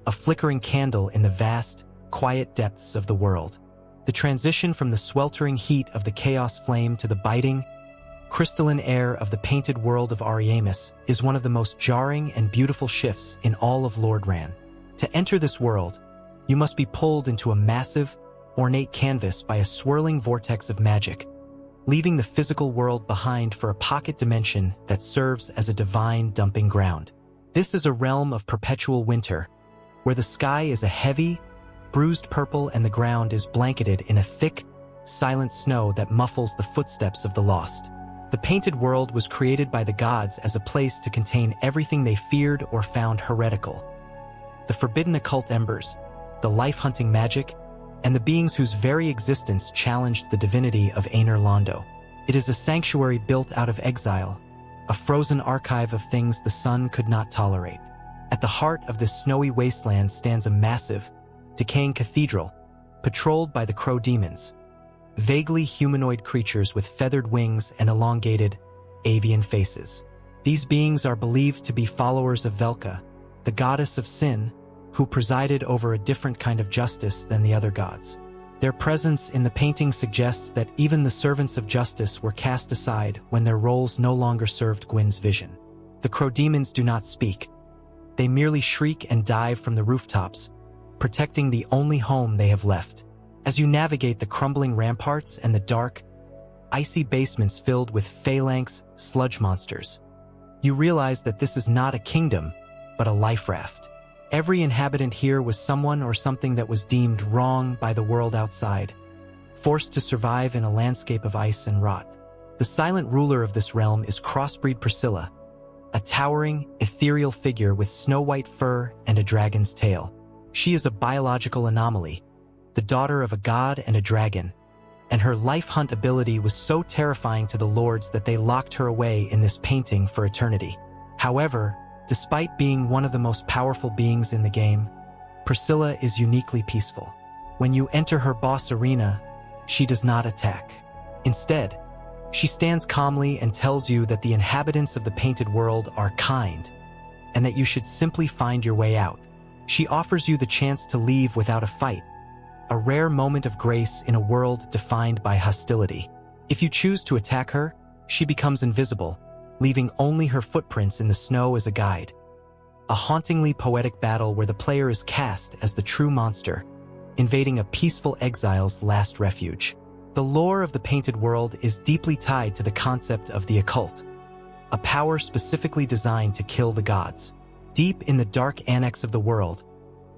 a flickering candle in the vast, quiet depths of the world. The transition from the sweltering heat of the chaos flame to the biting, crystalline air of the painted world of Ariamis is one of the most jarring and beautiful shifts in all of Lordran. To enter this world, you must be pulled into a massive, ornate canvas by a swirling vortex of magic, leaving the physical world behind for a pocket dimension that serves as a divine dumping ground. This is a realm of perpetual winter, where the sky is a heavy, bruised purple and the ground is blanketed in a thick, silent snow that muffles the footsteps of the lost. The painted world was created by the gods as a place to contain everything they feared or found heretical. The forbidden occult embers, the life-hunting magic, and the beings whose very existence challenged the divinity of Aner Londo. It is a sanctuary built out of exile, a frozen archive of things the sun could not tolerate. At the heart of this snowy wasteland stands a massive, decaying cathedral, patrolled by the crow demons, vaguely humanoid creatures with feathered wings and elongated, avian faces. These beings are believed to be followers of Velka, the goddess of sin, who presided over a different kind of justice than the other gods. Their presence in the painting suggests that even the servants of justice were cast aside when their roles no longer served Gwyn's vision. The crow demons do not speak. They merely shriek and dive from the rooftops, protecting the only home they have left. As you navigate the crumbling ramparts and the dark, icy basements filled with phalanx sludge monsters, you realize that this is not a kingdom, but a life raft. Every inhabitant here was someone or something that was deemed wrong by the world outside, forced to survive in a landscape of ice and rot. The silent ruler of this realm is crossbreed Priscilla, a towering, ethereal figure with snow-white fur and a dragon's tail. She is a biological anomaly, the daughter of a god and a dragon, and her life hunt ability was so terrifying to the lords that they locked her away in this painting for eternity. However, despite being one of the most powerful beings in the game, Priscilla is uniquely peaceful. When you enter her boss arena, she does not attack. Instead, she stands calmly and tells you that the inhabitants of the painted world are kind, and that you should simply find your way out. She offers you the chance to leave without a fight, a rare moment of grace in a world defined by hostility. If you choose to attack her, she becomes invisible, leaving only her footprints in the snow as a guide. A hauntingly poetic battle where the player is cast as the true monster, invading a peaceful exile's last refuge. The lore of the painted world is deeply tied to the concept of the occult, a power specifically designed to kill the gods. Deep in the dark annex of the world,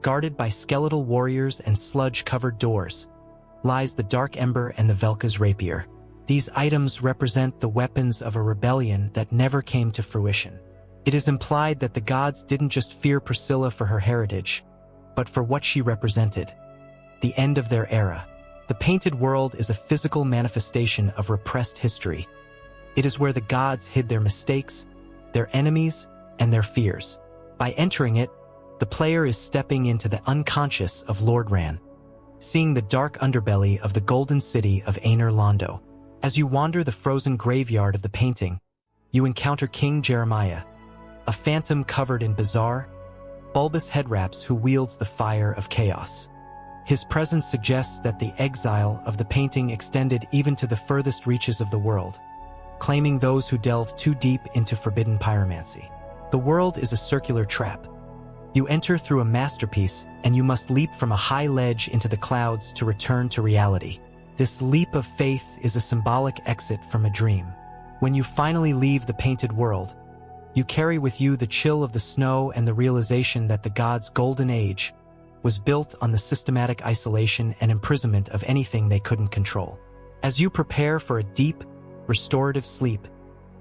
guarded by skeletal warriors and sludge-covered doors, lies the Dark Ember and the Velka's rapier. These items represent the weapons of a rebellion that never came to fruition. It is implied that the gods didn't just fear Priscilla for her heritage, but for what she represented, the end of their era. The painted world is a physical manifestation of repressed history. It is where the gods hid their mistakes, their enemies, and their fears. By entering it, the player is stepping into the unconscious of Lordran, seeing the dark underbelly of the golden city of Aner Londo. As you wander the frozen graveyard of the painting, you encounter King Jeremiah, a phantom covered in bizarre, bulbous head wraps who wields the fire of chaos. His presence suggests that the exile of the painting extended even to the furthest reaches of the world, claiming those who delve too deep into forbidden pyromancy. The world is a circular trap. You enter through a masterpiece, and you must leap from a high ledge into the clouds to return to reality. This leap of faith is a symbolic exit from a dream. When you finally leave the painted world, you carry with you the chill of the snow and the realization that the gods' golden age was built on the systematic isolation and imprisonment of anything they couldn't control. As you prepare for a deep, restorative sleep,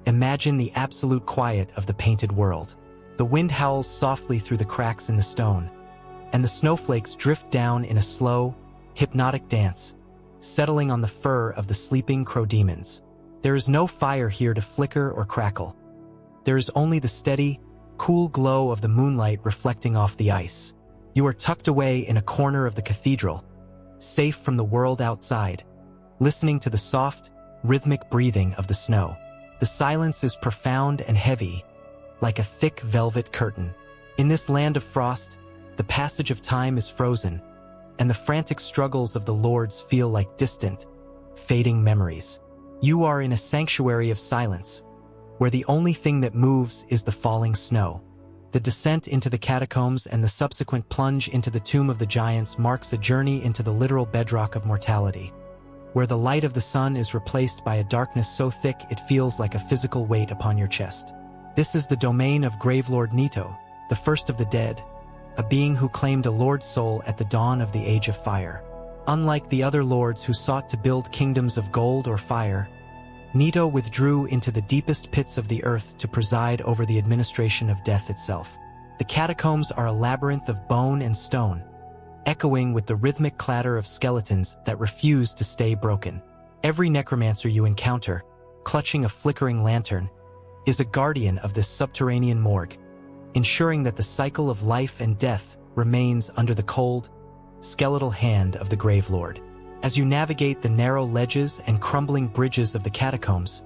imagine the absolute quiet of the painted world. The wind howls softly through the cracks in the stone, and the snowflakes drift down in a slow, hypnotic dance, settling on the fur of the sleeping crow demons. There is no fire here to flicker or crackle. There is only the steady, cool glow of the moonlight reflecting off the ice. You are tucked away in a corner of the cathedral, safe from the world outside, listening to the soft, rhythmic breathing of the snow. The silence is profound and heavy, like a thick velvet curtain. In this land of frost, the passage of time is frozen, and the frantic struggles of the lords feel like distant, fading memories. You are in a sanctuary of silence, where the only thing that moves is the falling snow. The descent into the catacombs and the subsequent plunge into the tomb of the giants marks a journey into the literal bedrock of mortality, where the light of the sun is replaced by a darkness so thick it feels like a physical weight upon your chest. This is the domain of Gravelord Nito, the first of the dead, a being who claimed a lord's soul at the dawn of the Age of Fire. Unlike the other lords who sought to build kingdoms of gold or fire, Nito withdrew into the deepest pits of the earth to preside over the administration of death itself. The catacombs are a labyrinth of bone and stone, echoing with the rhythmic clatter of skeletons that refuse to stay broken. Every necromancer you encounter, clutching a flickering lantern, is a guardian of this subterranean morgue, ensuring that the cycle of life and death remains under the cold, skeletal hand of the Gravelord. As you navigate the narrow ledges and crumbling bridges of the catacombs,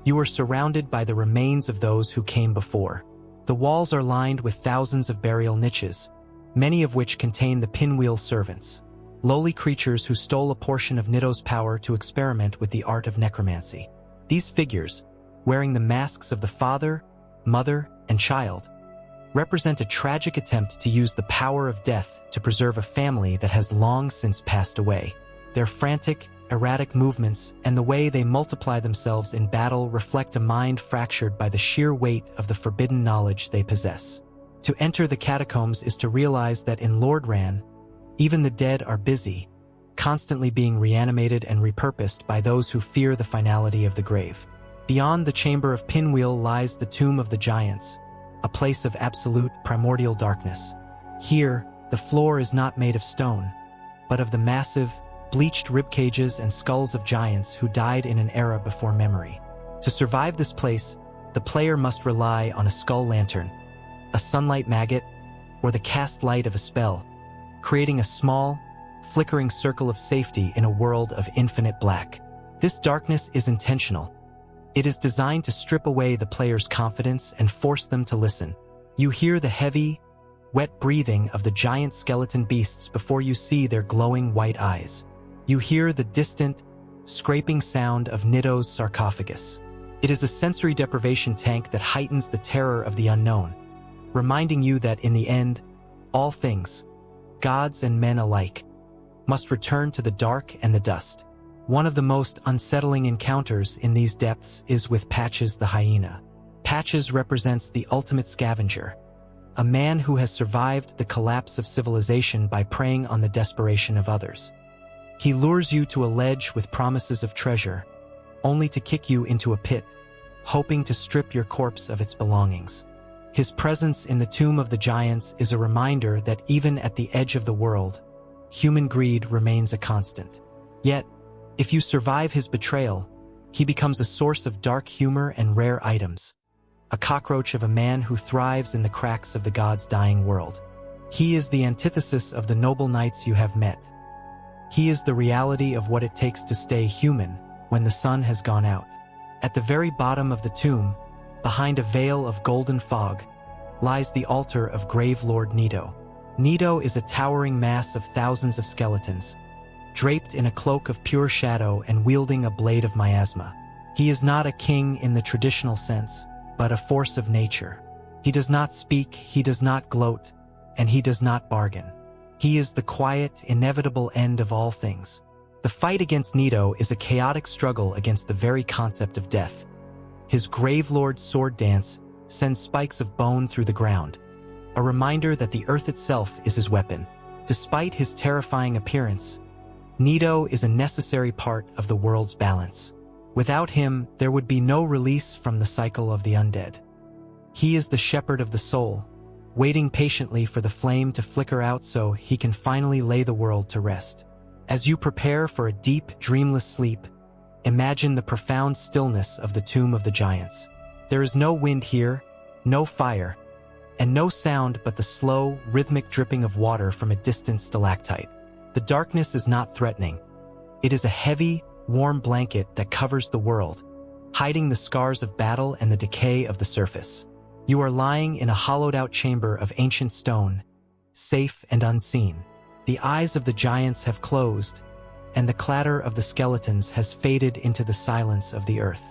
you are surrounded by the remains of those who came before. The walls are lined with thousands of burial niches, many of which contain the pinwheel servants, lowly creatures who stole a portion of Nito's power to experiment with the art of necromancy. These figures, wearing the masks of the father, mother, and child, represent a tragic attempt to use the power of death to preserve a family that has long since passed away. Their frantic, erratic movements and the way they multiply themselves in battle reflect a mind fractured by the sheer weight of the forbidden knowledge they possess. To enter the catacombs is to realize that in Lordran, even the dead are busy, constantly being reanimated and repurposed by those who fear the finality of the grave. Beyond the chamber of Pinwheel lies the tomb of the giants, a place of absolute primordial darkness. Here, the floor is not made of stone, but of the massive, bleached ribcages and skulls of giants who died in an era before memory. To survive this place, the player must rely on a skull lantern, a sunlight maggot, or the cast light of a spell, creating a small, flickering circle of safety in a world of infinite black. This darkness is intentional. It is designed to strip away the player's confidence and force them to listen. You hear the heavy, wet breathing of the giant skeleton beasts before you see their glowing white eyes. You hear the distant, scraping sound of Nito's sarcophagus. It is a sensory deprivation tank that heightens the terror of the unknown, reminding you that in the end, all things, gods and men alike, must return to the dark and the dust. One of the most unsettling encounters in these depths is with Patches the hyena. Patches represents the ultimate scavenger, a man who has survived the collapse of civilization by preying on the desperation of others. He lures you to a ledge with promises of treasure, only to kick you into a pit, hoping to strip your corpse of its belongings. His presence in the tomb of the giants is a reminder that even at the edge of the world, human greed remains a constant. Yet, if you survive his betrayal, he becomes a source of dark humor and rare items, a cockroach of a man who thrives in the cracks of the gods' dying world. He is the antithesis of the noble knights you have met. He is the reality of what it takes to stay human when the sun has gone out. At the very bottom of the tomb, behind a veil of golden fog, lies the altar of Gravelord Nito. Nido is a towering mass of thousands of skeletons, draped in a cloak of pure shadow and wielding a blade of miasma. He is not a king in the traditional sense, but a force of nature. He does not speak, he does not gloat, and he does not bargain. He is the quiet, inevitable end of all things. The fight against Nido is a chaotic struggle against the very concept of death. His Gravelord sword dance sends spikes of bone through the ground, a reminder that the earth itself is his weapon. Despite his terrifying appearance, Nido is a necessary part of the world's balance. Without him, there would be no release from the cycle of the undead. He is the shepherd of the soul, waiting patiently for the flame to flicker out so he can finally lay the world to rest. As you prepare for a deep, dreamless sleep, imagine the profound stillness of the tomb of the giants. There is no wind here, no fire, and no sound but the slow, rhythmic dripping of water from a distant stalactite. The darkness is not threatening. It is a heavy, warm blanket that covers the world, hiding the scars of battle and the decay of the surface. You are lying in a hollowed-out chamber of ancient stone, safe and unseen. The eyes of the giants have closed, and the clatter of the skeletons has faded into the silence of the earth.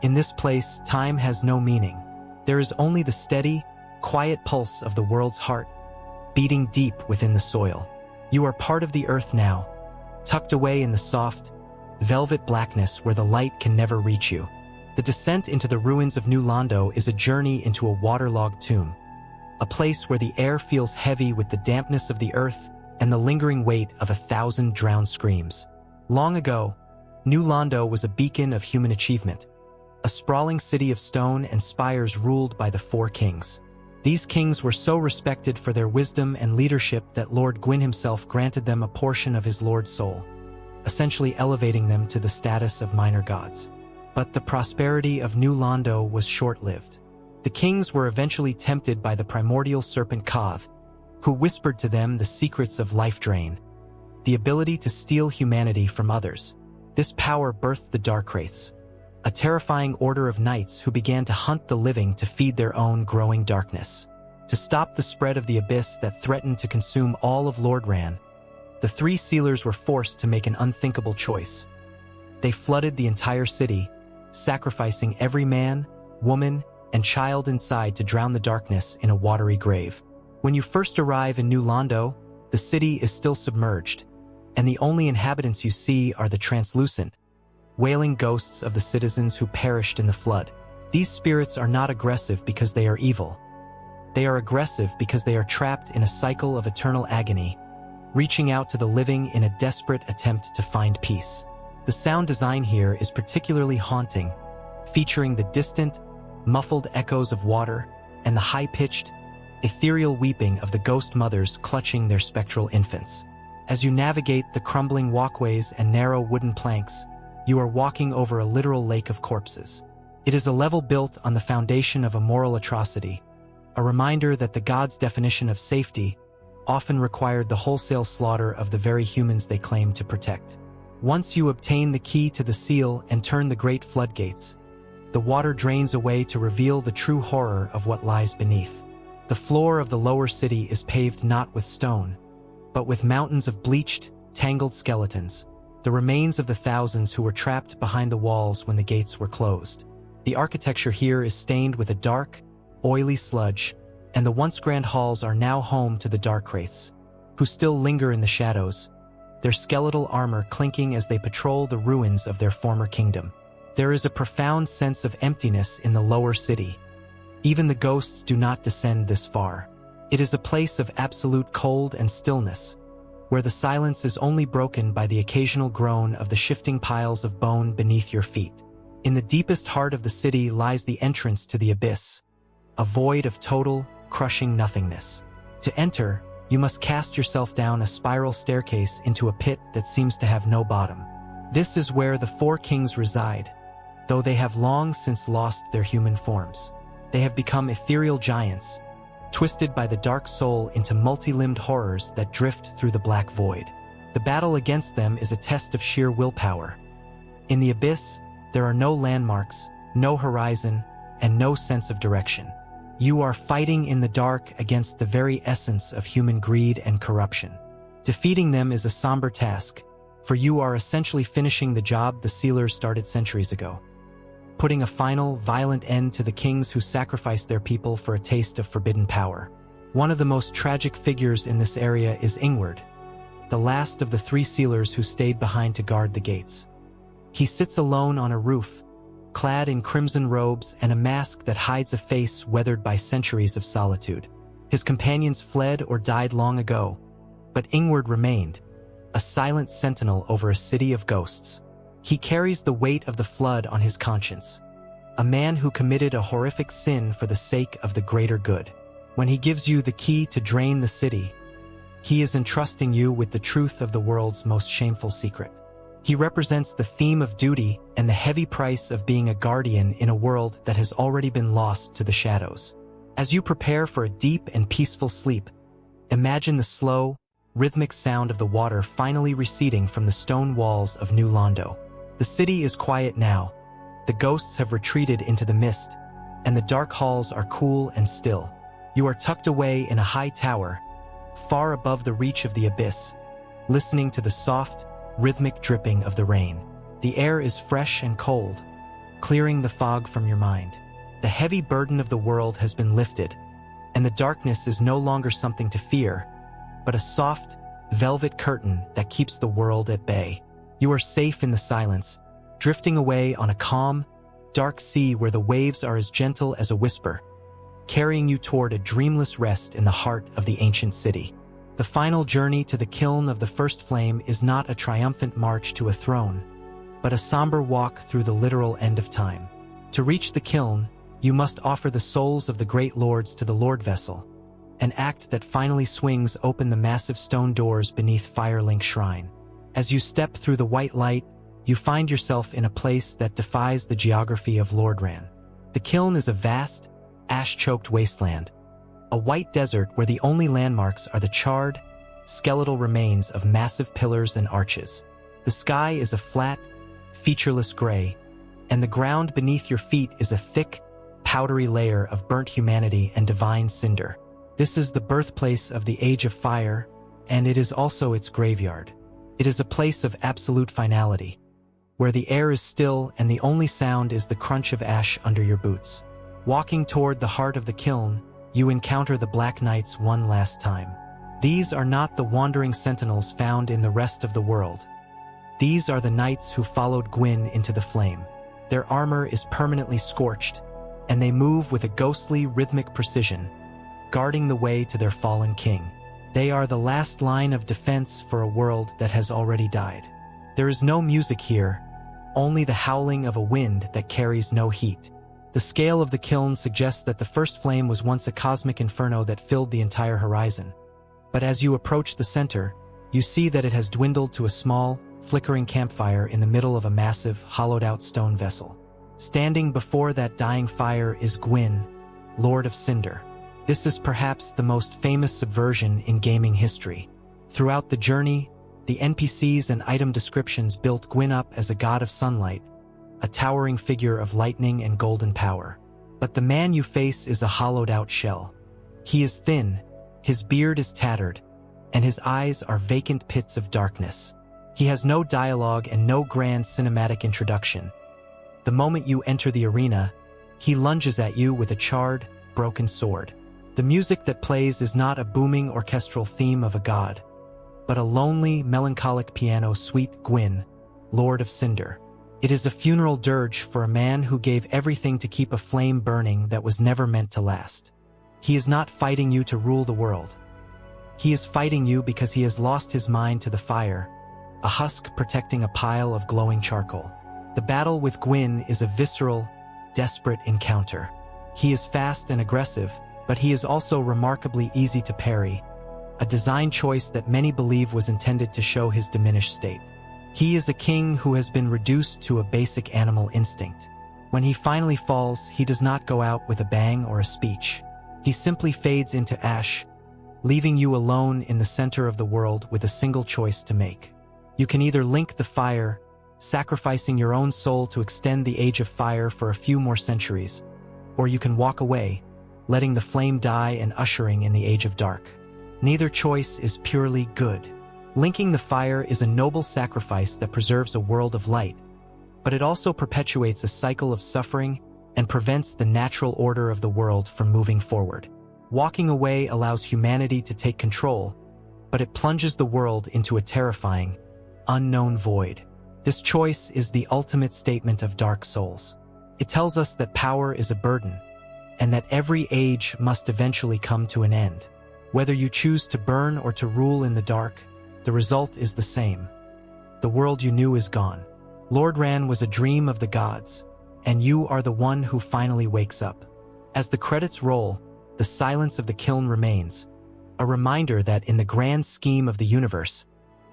In this place, time has no meaning. There is only the steady, quiet pulse of the world's heart, beating deep within the soil. You are part of the earth now, tucked away in the soft, velvet blackness where the light can never reach you. The descent into the ruins of New Londo is a journey into a waterlogged tomb, a place where the air feels heavy with the dampness of the earth and the lingering weight of 1,000 drowned screams. Long ago, New Londo was a beacon of human achievement, a sprawling city of stone and spires ruled by the 4 kings. These kings were so respected for their wisdom and leadership that Lord Gwyn himself granted them a portion of his Lord's soul, essentially elevating them to the status of minor gods. But the prosperity of New Londo was short-lived. The kings were eventually tempted by the primordial serpent Koth, who whispered to them the secrets of life drain, the ability to steal humanity from others. This power birthed the Darkwraiths, a terrifying order of knights who began to hunt the living to feed their own growing darkness. To stop the spread of the abyss that threatened to consume all of Lordran, the 3 sealers were forced to make an unthinkable choice. They flooded the entire city, sacrificing every man, woman, and child inside to drown the darkness in a watery grave. When you first arrive in New Londo, the city is still submerged, and the only inhabitants you see are the translucent, wailing ghosts of the citizens who perished in the flood. These spirits are not aggressive because they are evil. They are aggressive because they are trapped in a cycle of eternal agony, reaching out to the living in a desperate attempt to find peace. The sound design here is particularly haunting, featuring the distant, muffled echoes of water and the high-pitched, ethereal weeping of the ghost mothers clutching their spectral infants. As you navigate the crumbling walkways and narrow wooden planks, you are walking over a literal lake of corpses. It is a level built on the foundation of a moral atrocity, a reminder that the gods' definition of safety often required the wholesale slaughter of the very humans they claimed to protect. Once you obtain the key to the seal and turn the great floodgates, the water drains away to reveal the true horror of what lies beneath. The floor of the lower city is paved not with stone, but with mountains of bleached, tangled skeletons, the remains of the thousands who were trapped behind the walls when the gates were closed. The architecture here is stained with a dark, oily sludge, and the once grand halls are now home to the Darkwraiths, who still linger in the shadows, their skeletal armor clinking as they patrol the ruins of their former kingdom. There is a profound sense of emptiness in the lower city. Even the ghosts do not descend this far. It is a place of absolute cold and stillness, where the silence is only broken by the occasional groan of the shifting piles of bone beneath your feet. In the deepest heart of the city lies the entrance to the abyss, a void of total, crushing nothingness. To enter, you must cast yourself down a spiral staircase into a pit that seems to have no bottom. This is where the 4 kings reside, though they have long since lost their human forms. They have become ethereal giants, twisted by the dark soul into multi-limbed horrors that drift through the black void. The battle against them is a test of sheer willpower. In the abyss, there are no landmarks, no horizon, and no sense of direction. You are fighting in the dark against the very essence of human greed and corruption. Defeating them is a somber task, for you are essentially finishing the job the Sealers started centuries ago, putting a final, violent end to the kings who sacrificed their people for a taste of forbidden power. One of the most tragic figures in this area is Ingward, the last of the 3 Sealers who stayed behind to guard the gates. He sits alone on a roof, clad in crimson robes and a mask that hides a face weathered by centuries of solitude. His companions fled or died long ago, but Ingward remained, a silent sentinel over a city of ghosts. He carries the weight of the flood on his conscience, a man who committed a horrific sin for the sake of the greater good. When he gives you the key to drain the city, he is entrusting you with the truth of the world's most shameful secret. He represents the theme of duty and the heavy price of being a guardian in a world that has already been lost to the shadows. As you prepare for a deep and peaceful sleep, imagine the slow, rhythmic sound of the water finally receding from the stone walls of New Londo. The city is quiet now. The ghosts have retreated into the mist, and the dark halls are cool and still. You are tucked away in a high tower, far above the reach of the abyss, listening to the soft, rhythmic dripping of the rain. The air is fresh and cold, clearing the fog from your mind. The heavy burden of the world has been lifted, and the darkness is no longer something to fear, but a soft, velvet curtain that keeps the world at bay. You are safe in the silence, drifting away on a calm, dark sea where the waves are as gentle as a whisper, carrying you toward a dreamless rest in the heart of the ancient city. The final journey to the kiln of the first flame is not a triumphant march to a throne, but a somber walk through the literal end of time. To reach the kiln, you must offer the souls of the great lords to the Lord Vessel, an act that finally swings open the massive stone doors beneath Firelink Shrine. As you step through the white light, you find yourself in a place that defies the geography of Lordran. The kiln is a vast, ash-choked wasteland, a white desert where the only landmarks are the charred, skeletal remains of massive pillars and arches. The sky is a flat, featureless gray, and the ground beneath your feet is a thick, powdery layer of burnt humanity and divine cinder. This is the birthplace of the Age of Fire, and it is also its graveyard. It is a place of absolute finality, where the air is still and the only sound is the crunch of ash under your boots. Walking toward the heart of the kiln, you encounter the Black Knights one last time. These are not the wandering sentinels found in the rest of the world. These are the knights who followed Gwyn into the flame. Their armor is permanently scorched, and they move with a ghostly, rhythmic precision, guarding the way to their fallen king. They are the last line of defense for a world that has already died. There is no music here, only the howling of a wind that carries no heat. The scale of the kiln suggests that the first flame was once a cosmic inferno that filled the entire horizon. But as you approach the center, you see that it has dwindled to a small, flickering campfire in the middle of a massive, hollowed-out stone vessel. Standing before that dying fire is Gwyn, Lord of Cinder. This is perhaps the most famous subversion in gaming history. Throughout the journey, the NPCs and item descriptions built Gwyn up as a god of sunlight, a towering figure of lightning and golden power. But the man you face is a hollowed-out shell. He is thin, his beard is tattered, and his eyes are vacant pits of darkness. He has no dialogue and no grand cinematic introduction. The moment you enter the arena, he lunges at you with a charred, broken sword. The music that plays is not a booming orchestral theme of a god, but a lonely, melancholic piano suite. Gwyn, Lord of Cinder. It is a funeral dirge for a man who gave everything to keep a flame burning that was never meant to last. He is not fighting you to rule the world. He is fighting you because he has lost his mind to the fire, a husk protecting a pile of glowing charcoal. The battle with Gwyn is a visceral, desperate encounter. He is fast and aggressive, but he is also remarkably easy to parry, a design choice that many believe was intended to show his diminished state. He is a king who has been reduced to a basic animal instinct. When he finally falls, he does not go out with a bang or a speech. He simply fades into ash, leaving you alone in the center of the world with a single choice to make. You can either link the fire, sacrificing your own soul to extend the Age of Fire for a few more centuries, or you can walk away, letting the flame die and ushering in the Age of Dark. Neither choice is purely good. Linking the fire is a noble sacrifice that preserves a world of light, but it also perpetuates a cycle of suffering and prevents the natural order of the world from moving forward. Walking away allows humanity to take control, but it plunges the world into a terrifying, unknown void. This choice is the ultimate statement of Dark Souls. It tells us that power is a burden, and that every age must eventually come to an end. Whether you choose to burn or to rule in the dark, the result is the same. The world you knew is gone. Lordran was a dream of the gods, and you are the one who finally wakes up. As the credits roll, the silence of the kiln remains, a reminder that in the grand scheme of the universe,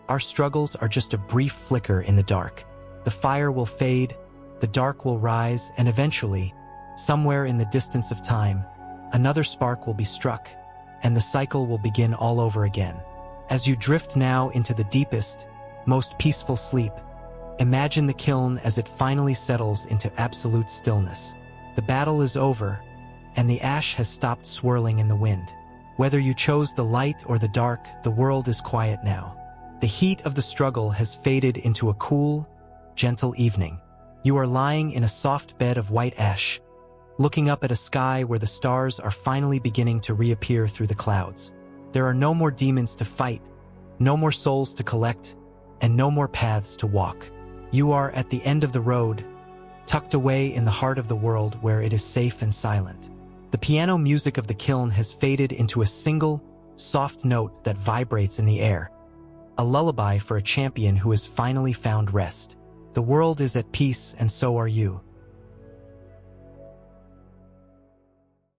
our struggles are just a brief flicker in the dark. The fire will fade, the dark will rise, and eventually, somewhere in the distance of time, another spark will be struck, and the cycle will begin all over again. As you drift now into the deepest, most peaceful sleep, imagine the kiln as it finally settles into absolute stillness. The battle is over, and the ash has stopped swirling in the wind. Whether you chose the light or the dark, the world is quiet now. The heat of the struggle has faded into a cool, gentle evening. You are lying in a soft bed of white ash, looking up at a sky where the stars are finally beginning to reappear through the clouds. There are no more demons to fight, no more souls to collect, and no more paths to walk. You are at the end of the road, tucked away in the heart of the world where it is safe and silent. The piano music of the kiln has faded into a single, soft note that vibrates in the air, a lullaby for a champion who has finally found rest. The world is at peace, and so are you.